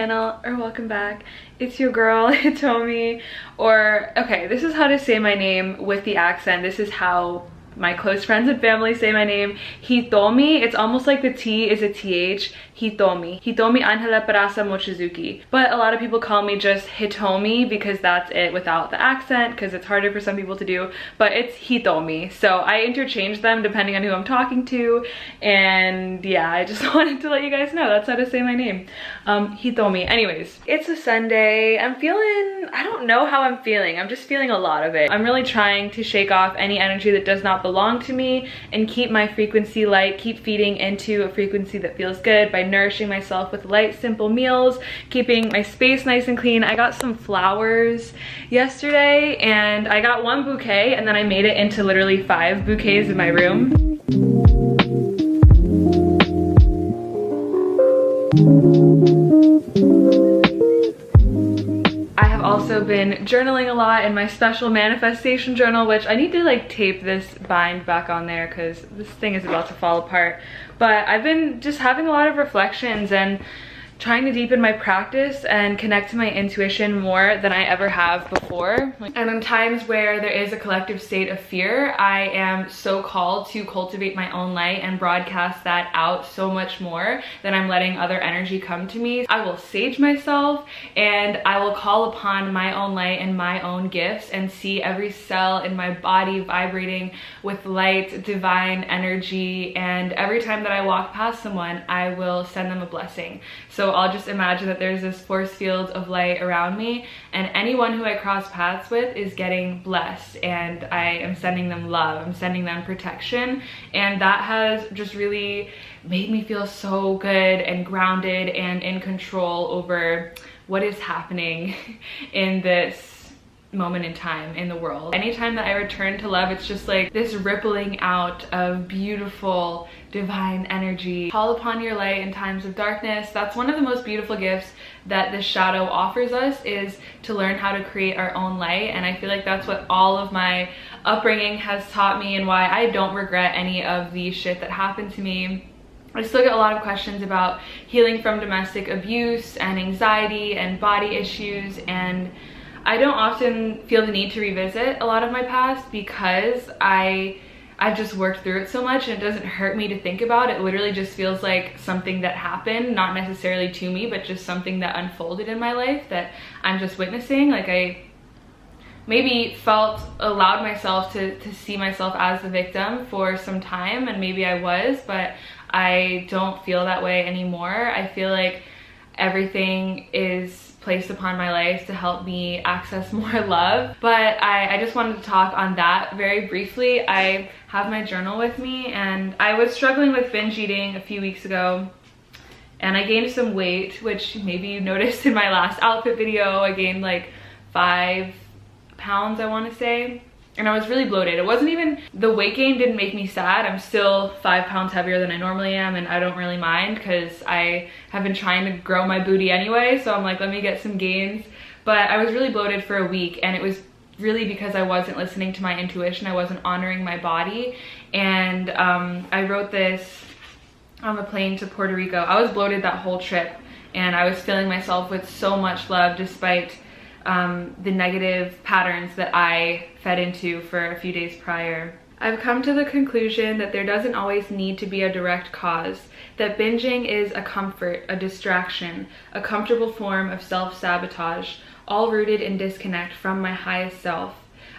channel, or welcome back. It's your girl, Hitomi, or okay, this is how to say my name with the accent. This is how my close friends and family say my name. Hitomi, it's almost like the T is a TH. Hitomi. Hitomi Angela Parasa Mochizuki. But a lot of people call me just Hitomi because that's it without the accent, because it's harder for some people to do, but it's Hitomi. So I interchange them depending on who I'm talking to, and yeah, I just wanted to let you guys know that's how to say my name. Hitomi. Anyways, it's a Sunday. I'm feeling, I don't know how I'm feeling. I'm just feeling a lot of it. I'm really trying to shake off any energy that does not belong to me and keep my frequency light, keep feeding into a frequency that feels good by nourishing myself with light, simple meals, keeping my space nice and clean. I got some flowers yesterday and I got one bouquet and then I made it into literally 5 bouquets in my room. I have also been journaling a lot in my special manifestation journal, which I need to like tape this bind back on there because this thing is about to fall apart. But I've been just having a lot of reflections and trying to deepen my practice and connect to my intuition more than I ever have before. And in times where there is a collective state of fear, I am so called to cultivate my own light and broadcast that out so much more than I'm letting other energy come to me. I will sage myself and I will call upon my own light and my own gifts and see every cell in my body vibrating with light, divine energy, and every time that I walk past someone, I will send them a blessing. So I'll just imagine that there's this force field of light around me and anyone who I cross paths with is getting blessed, and I am sending them love, I'm sending them protection, and that has just really made me feel so good and grounded and in control over what is happening in this moment in time in the world. Anytime that I return to love, it's just like this rippling out of beautiful divine energy. Call upon your light in times of darkness. That's one of the most beautiful gifts that the shadow offers us, is to learn how to create our own light. And I feel like that's what all of my upbringing has taught me and why I don't regret any of the shit that happened to me. I still get a lot of questions about healing from domestic abuse and anxiety and body issues, and I don't often feel the need to revisit a lot of my past because I've just worked through it so much, and it doesn't hurt me to think about it. It literally just feels like something that happened, not necessarily to me, but just something that unfolded in my life that I'm just witnessing. Like I maybe allowed myself to see myself as the victim for some time, and maybe I was, but I don't feel that way anymore. I feel like everything is placed upon my life to help me access more love. But I just wanted to talk on that very briefly. I have my journal with me, and I was struggling with binge eating a few weeks ago, and I gained some weight, which maybe you noticed in my last outfit video. I gained like 5 pounds, I want to say, and I was really bloated. It wasn't even, the weight gain didn't make me sad. I'm still 5 pounds heavier than I normally am, and I don't really mind because I have been trying to grow my booty anyway, so I'm like, let me get some gains. But I was really bloated for a week, and it was really because I wasn't listening to my intuition. I wasn't honoring my body. And I wrote this on the plane to Puerto Rico. I was bloated that whole trip, and I was filling myself with so much love despite the negative patterns that I fed into for a few days prior. I've come to the conclusion that there doesn't always need to be a direct cause, that binging is a comfort, a distraction, a comfortable form of self-sabotage, all rooted in disconnect from my highest self.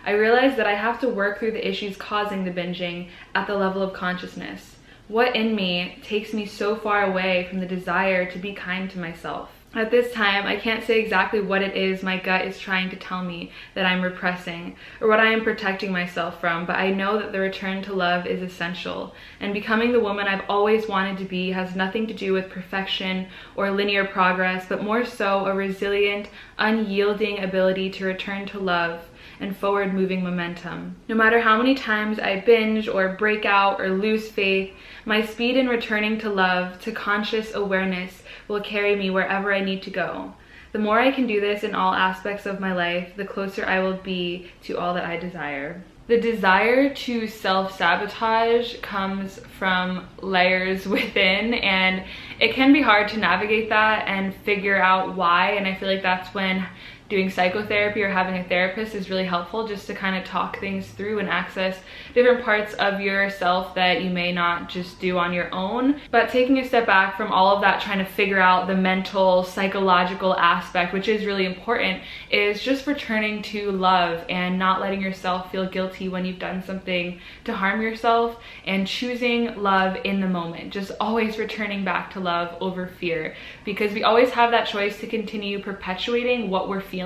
I realize that I have to work through the issues causing the binging at the level of consciousness. What in me takes me so far away from the desire to be kind to myself? At this time, I can't say exactly what it is my gut is trying to tell me that I'm repressing, or what I am protecting myself from, but I know that the return to love is essential, and becoming the woman I've always wanted to be has nothing to do with perfection or linear progress, but more so a resilient, unyielding ability to return to love and forward-moving momentum. No matter how many times I binge or break out or lose faith, my speed in returning to love, to conscious awareness, will carry me wherever I need to go. The more I can do this in all aspects of my life, the closer I will be to all that I desire. the desire to self-sabotage comes from layers within, and it can be hard to navigate that and figure out why. And I feel like that's when doing psychotherapy or having a therapist is really helpful, just to kind of talk things through and access different parts of yourself that you may not just do on your own. But taking a step back from all of that, trying to figure out the mental, psychological aspect, which is really important, is just returning to love and not letting yourself feel guilty when you've done something to harm yourself, and choosing love in the moment. Just always returning back to love over fear, because we always have that choice to continue perpetuating what we're feeling,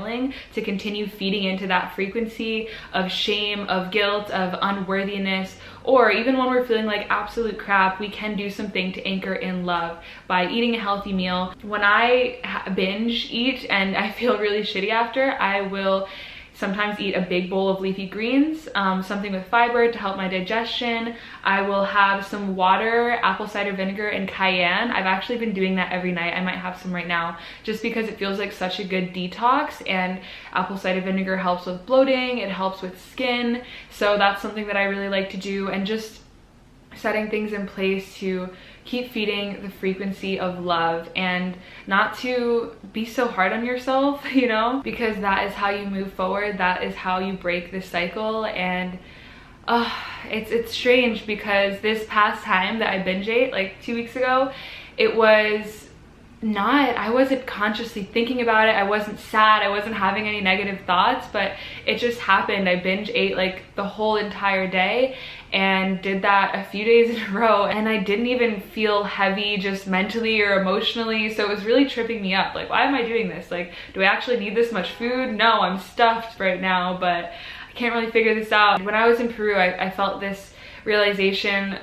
to continue feeding into that frequency of shame, of guilt, of unworthiness, or even when we're feeling like absolute crap, we can do something to anchor in love by eating a healthy meal. When I binge eat and I feel really shitty after, I will sometimes eat a big bowl of leafy greens, something with fiber to help my digestion. I will have some water, apple cider vinegar, and cayenne. I've actually been doing that every night. I might have some right now, just because it feels like such a good detox, and apple cider vinegar helps with bloating, it helps with skin. So that's something that I really like to do, and just setting things in place to keep feeding the frequency of love and not to be so hard on yourself, you know, because that is how you move forward. That is how you break the cycle. And it's strange, because this past time that I binge ate, like 2 weeks ago, it was not, I wasn't consciously thinking about it. I wasn't sad. I wasn't having any negative thoughts, but it just happened. I binge ate like the whole entire day, and did that a few days in a row, and I didn't even feel heavy just mentally or emotionally. So it was really tripping me up. Like, why am I doing this? Like, do I actually need this much food? No, I'm stuffed right now, but I can't really figure this out. When I was in Peru, I felt this realization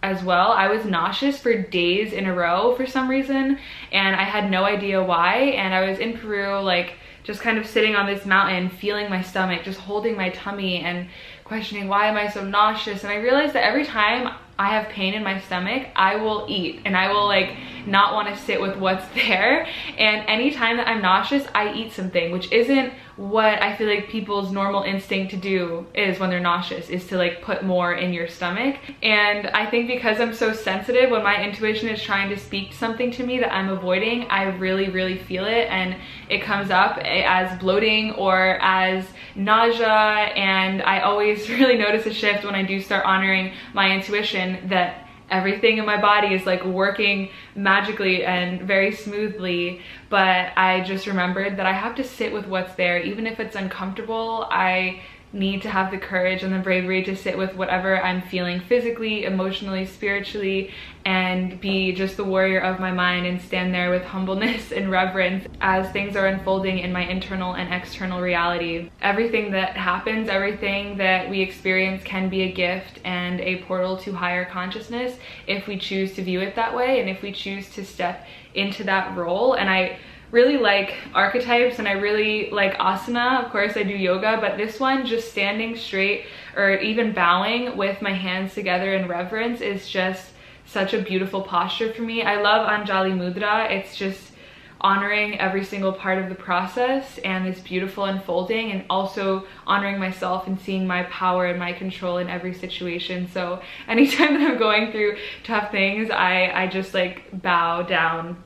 as well. I was nauseous for days in a row for some reason, and I had no idea why. And I was in Peru, like just kind of sitting on this mountain, feeling my stomach, just holding my tummy and questioning, why am I so nauseous? And I realized that every time I have pain in my stomach, I will eat, and I will like not want to sit with what's there. And anytime that I'm nauseous, I eat something, which isn't what I feel like people's normal instinct to do is when they're nauseous, is to like put more in your stomach. And I think because I'm so sensitive, when my intuition is trying to speak something to me that I'm avoiding, I really feel it, and it comes up as bloating or as nausea. And I always really notice a shift when I do start honoring my intuition, that everything in my body is like working magically and very smoothly. But I just remembered that I have to sit with what's there, even if it's uncomfortable. I need to have the courage and the bravery to sit with whatever I'm feeling physically, emotionally, spiritually, and be just the warrior of my mind and stand there with humbleness and reverence as things are unfolding in my internal and external reality. Everything that happens, everything that we experience can be a gift and a portal to higher consciousness if we choose to view it that way, and if we choose to step into that role. And I really like archetypes, and I really like asana. Of course I do yoga, but this one, just standing straight or even bowing with my hands together in reverence, is just such a beautiful posture for me. I love Anjali Mudra. It's just honoring every single part of the process and this beautiful unfolding, and also honoring myself and seeing my power and my control in every situation. So anytime that I'm going through tough things, I just like bow down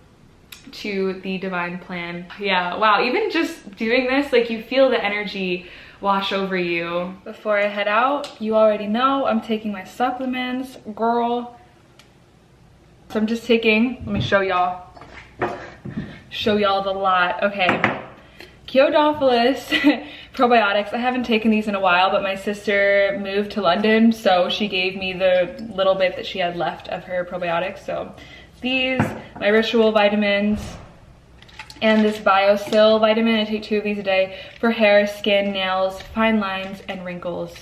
to the divine plan. Yeah, wow, even just doing this, like you feel the energy wash over you. Before I head out, you already know I'm taking my supplements, girl. So I'm just taking, let me show y'all the lot. Okay, Kyodophilus probiotics. I haven't taken these in a while, but my sister moved to London, so she gave me the little bit that she had left of her probiotics. So these, my ritual vitamins, and this BioSil vitamin. I take 2 of these a day for hair, skin, nails, fine lines, and wrinkles.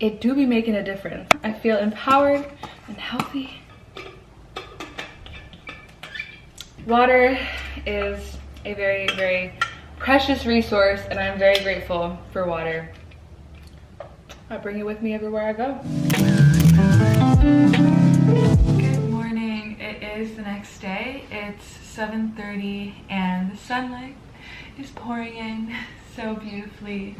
It do be making a difference. I feel empowered and healthy. Water is a very precious resource, and I'm very grateful for water. I bring it with me everywhere I go. Good morning. It is the next day. It's 7:30 and the sunlight is pouring in so beautifully.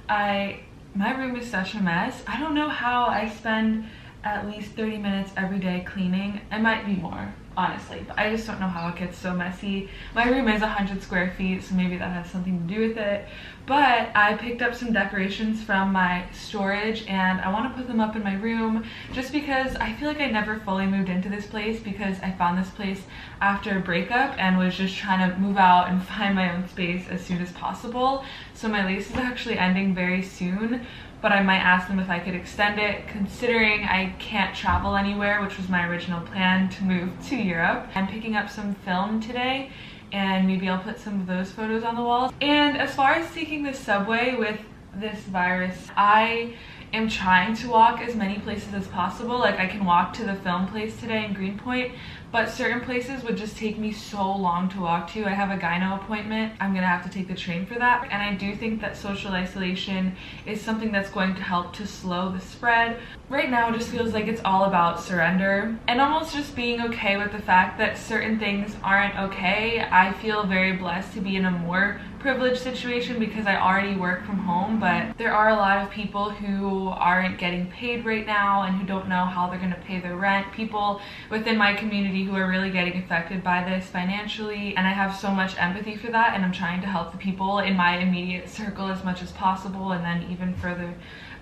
My room is such a mess. I don't know how I spend at least 30 minutes every day cleaning. It might be more, honestly, but I just don't know how it gets so messy. My room is 100 square feet, so maybe that has something to do with it. But I picked up some decorations from my storage and I want to put them up in my room just because I feel like I never fully moved into this place, because I found this place after a breakup and was just trying to move out and find my own space as soon as possible. So my lease is actually ending very soon, but I might ask them if I could extend it, considering I can't travel anywhere, which was my original plan to move to Europe. I'm picking up some film today, and maybe I'll put some of those photos on the walls. And as far as taking the subway with this virus, I am trying to walk as many places as possible. Like, I can walk to the film place today in Greenpoint, but certain places would just take me so long to walk to. I have a gyno appointment. I'm gonna have to take the train for that. And I do think that social isolation is something that's going to help to slow the spread. Right now it just feels like it's all about surrender and almost just being okay with the fact that certain things aren't okay. I feel very blessed to be in a more privileged situation because I already work from home, but there are a lot of people who aren't getting paid right now and who don't know how they're going to pay their rent. People within my community who are really getting affected by this financially, and I have so much empathy for that, and I'm trying to help the people in my immediate circle as much as possible, and then even further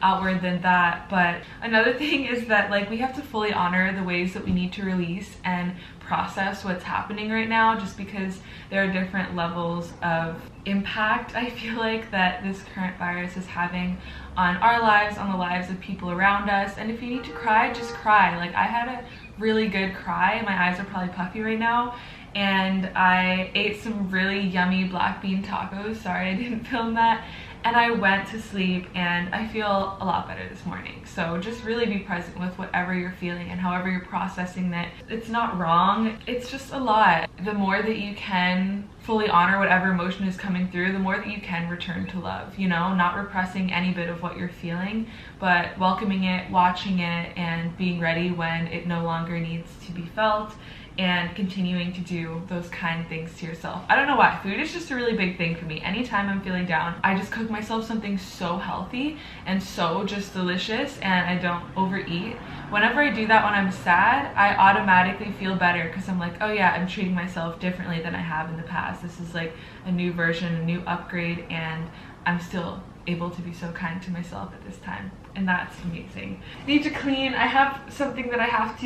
outward than that. But another thing is that, like, we have to fully honor the ways that we need to release and process what's happening right now, just because there are different levels of impact I feel like that this current virus is having on our lives, on the lives of people around us. And if you need to cry, just cry. Like, I had a really good cry. My eyes are probably puffy right now, and I ate some really yummy black bean tacos. Sorry I didn't film that. And I went to sleep and I feel a lot better this morning. So just really be present with whatever you're feeling and however you're processing that. It's not wrong, it's just a lot. The more that you can fully honor whatever emotion is coming through, the more that you can return to love, you know, not repressing any bit of what you're feeling, but welcoming it, watching it, and being ready when it no longer needs to be felt, and continuing to do those kind things to yourself. I don't know why, food is just a really big thing for me. Anytime I'm feeling down, I just cook myself something so healthy and so just delicious, and I don't overeat. Whenever I do that when I'm sad, I automatically feel better because I'm like, oh yeah, I'm treating myself differently than I have in the past. This is like a new version, a new upgrade, and I'm still able to be so kind to myself at this time, and that's amazing. Need to clean. I have something that I have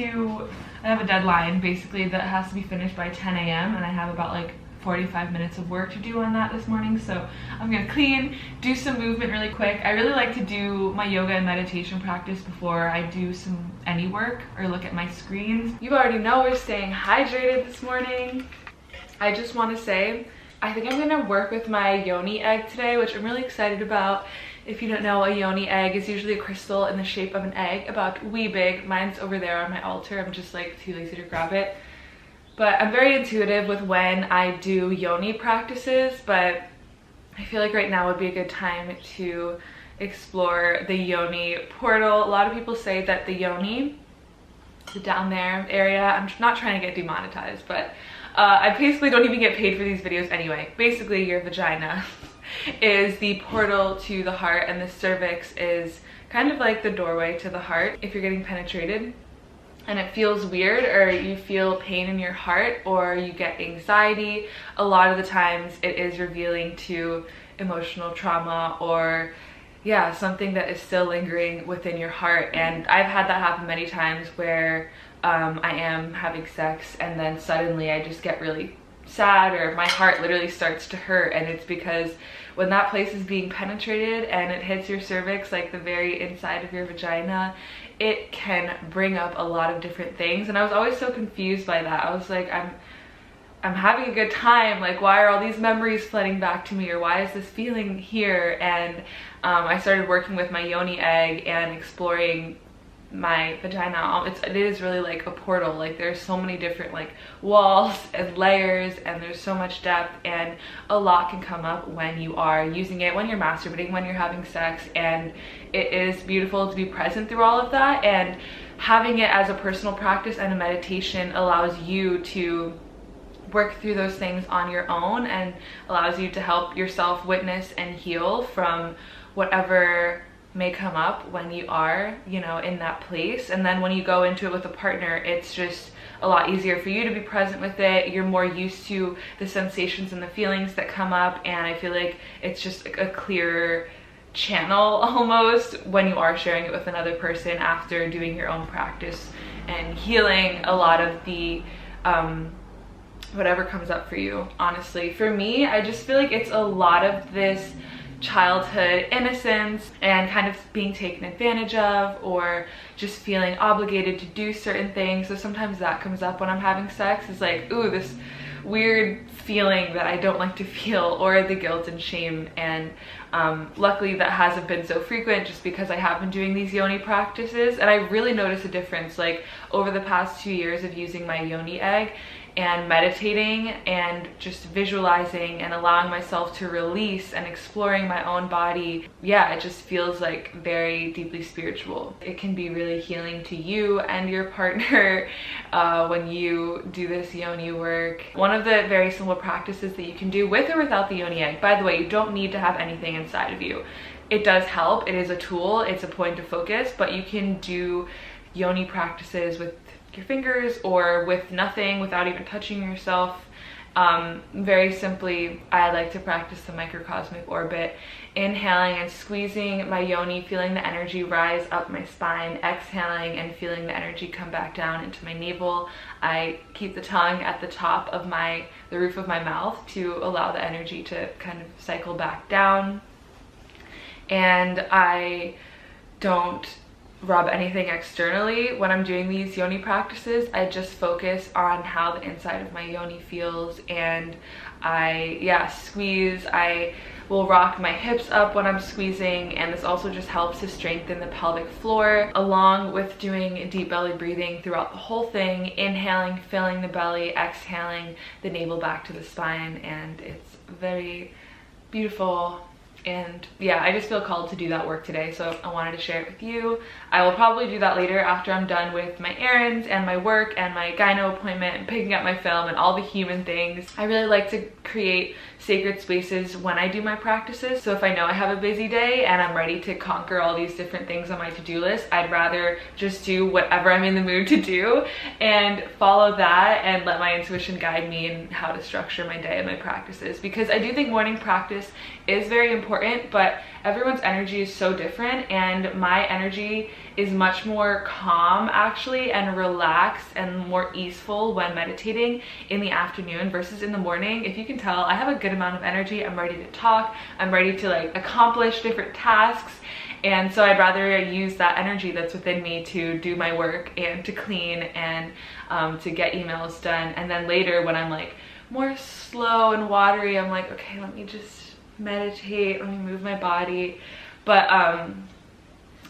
a deadline basically that has to be finished by 10 a.m. and I have about like 45 minutes of work to do on that this morning, so I'm gonna clean, do some movement really quick. I really like to do my yoga and meditation practice before I do any work or look at my screens. You already know we're staying hydrated this morning. I just want to say, I think I'm gonna work with my yoni egg today, which I'm really excited about. If you don't know, a yoni egg is usually a crystal in the shape of an egg, about wee big. Mine's over there on my altar. I'm just like too lazy to grab it. But I'm very intuitive with when I do yoni practices, but I feel like right now would be a good time to explore the yoni portal. A lot of people say that the yoni, the down there area, I'm not trying to get demonetized, but I basically don't even get paid for these videos anyway. Basically, your vagina is the portal to the heart, and the cervix is kind of like the doorway to the heart. If you're getting penetrated and it feels weird, or you feel pain in your heart, or you get anxiety, a lot of the times it is revealing to emotional trauma, or yeah, something that is still lingering within your heart. And I've had that happen many times where I am having sex and then suddenly I just get really sad, or my heart literally starts to hurt, and it's because when that place is being penetrated and it hits your cervix, like the very inside of your vagina, it can bring up a lot of different things. And I was always so confused by that. I was like, I'm having a good time, like why are all these memories flooding back to me, or why is this feeling here? And I started working with my yoni egg and exploring my vagina. It is really like a portal. Like there's so many different like walls and layers, and there's so much depth, and a lot can come up when you are using it, when you're masturbating, when you're having sex. And it is beautiful to be present through all of that, and having it as a personal practice and a meditation allows you to work through those things on your own, and allows you to help yourself witness and heal from whatever may come up when you are, you know, in that place. And then when you go into it with a partner, it's just a lot easier for you to be present with it. You're more used to the sensations and the feelings that come up, and I feel like it's just a clearer channel almost when you are sharing it with another person after doing your own practice and healing a lot of the whatever comes up for you. Honestly, for me, I just feel like it's a lot of this childhood innocence and kind of being taken advantage of, or just feeling obligated to do certain things. So sometimes that comes up when I'm having sex, is like, ooh, this weird feeling that I don't like to feel, or the guilt and shame. And luckily that hasn't been so frequent, just because I have been doing these yoni practices, and I really noticed a difference like over the past 2 years of using my yoni egg and meditating and just visualizing and allowing myself to release and exploring my own body. Yeah, it just feels like very deeply spiritual. It can be really healing to you and your partner when you do this yoni work. One of the very simple practices that you can do with or without the yoni egg, by the way, you don't need to have anything inside of you. It does help. It is a tool. It's a point of focus, but you can do yoni practices with your fingers or with nothing, without even touching yourself. Very simply, I like to practice the microcosmic orbit, inhaling and squeezing my yoni, feeling the energy rise up my spine, exhaling and feeling the energy come back down into my navel. I keep the tongue at the top of the roof of my mouth to allow the energy to kind of cycle back down. And I don't rub anything externally when I'm doing these yoni practices. I just focus on how the inside of my yoni feels, and I squeeze. I will rock my hips up when I'm squeezing, and this also just helps to strengthen the pelvic floor, along with doing deep belly breathing throughout the whole thing, inhaling, filling the belly, exhaling the navel back to the spine, and it's very beautiful. And yeah, I just feel called to do that work today, so I wanted to share it with you. I will probably do that later after I'm done with my errands and my work and my gyno appointment and picking up my film and all the human things. I really like to create sacred spaces when I do my practices. So if I know I have a busy day and I'm ready to conquer all these different things on my to-do list, I'd rather just do whatever I'm in the mood to do and follow that and let my intuition guide me in how to structure my day and my practices. Because I do think morning practice is very important, but everyone's energy is so different, and my energy is much more calm actually and relaxed and more easeful when meditating in the afternoon versus in the morning. If you can tell, I have a good amount of energy. I'm ready to talk, I'm ready to like accomplish different tasks, and so I'd rather use that energy that's within me to do my work and to clean and to get emails done. And then later when I'm like more slow and watery, I'm like, okay, let me just meditate, let me move my body. But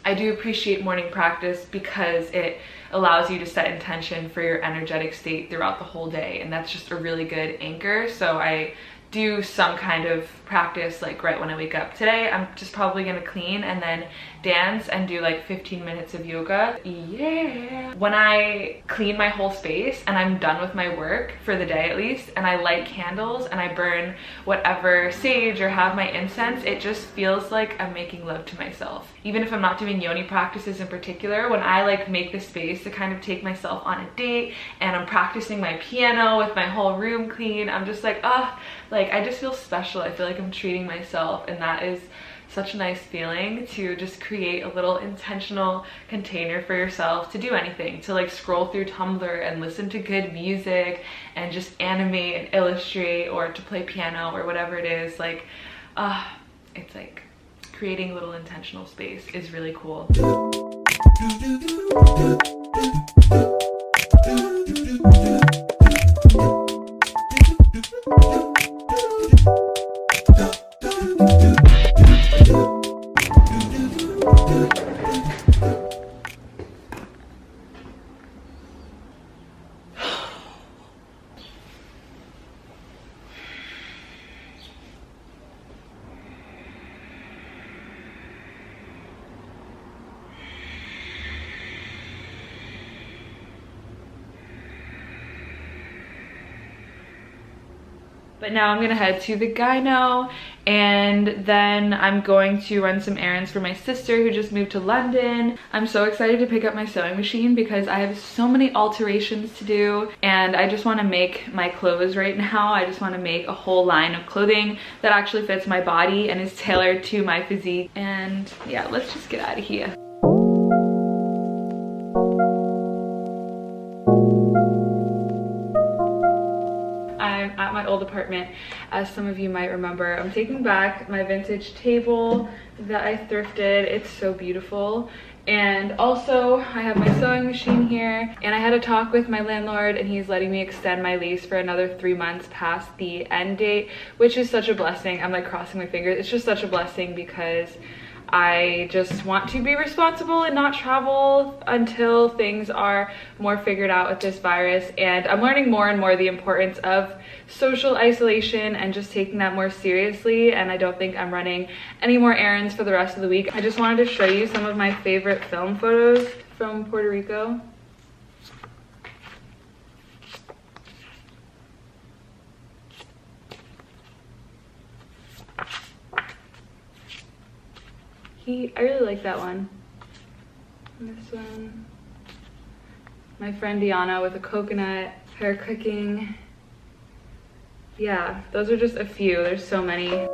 I do appreciate morning practice because it allows you to set intention for your energetic state throughout the whole day, and that's just a really good anchor. So I do some kind of practice like right when I wake up. Today I'm just probably gonna clean and then dance and do like 15 minutes of yoga. Yeah. When I clean my whole space and I'm done with my work for the day at least, and I light candles and I burn whatever sage or have my incense, it just feels like I'm making love to myself. Even if I'm not doing yoni practices in particular, when I like make the space to kind of take myself on a date and I'm practicing my piano with my whole room clean, I'm just like, like I just feel special. I feel like I'm treating myself, and that is such a nice feeling, to just create a little intentional container for yourself to do anything, to like scroll through Tumblr and listen to good music and just animate and illustrate, or to play piano or whatever it is. Like it's like creating a little intentional space is really cool. But now I'm gonna head to the gyno, and then I'm going to run some errands for my sister who just moved to London. I'm so excited to pick up my sewing machine because I have so many alterations to do, and I just want to make my clothes right now. I just want to make a whole line of clothing that actually fits my body and is tailored to my physique. And yeah, let's just get out of here. I'm at my old apartment, as some of you might remember. I'm taking back my vintage table that I thrifted. It's so beautiful. And also I have my sewing machine here, and I had a talk with my landlord and he's letting me extend my lease for another 3 months past the end date, which is such a blessing. I'm like crossing my fingers. It's just such a blessing because I just want to be responsible and not travel until things are more figured out with this virus. And I'm learning more and more the importance of social isolation and just taking that more seriously. And I don't think I'm running any more errands for the rest of the week. I just wanted to show you some of my favorite film photos from Puerto Rico. I really like that one. And this one, my friend Diana with a coconut, her cooking. Yeah, those are just a few. There's so many.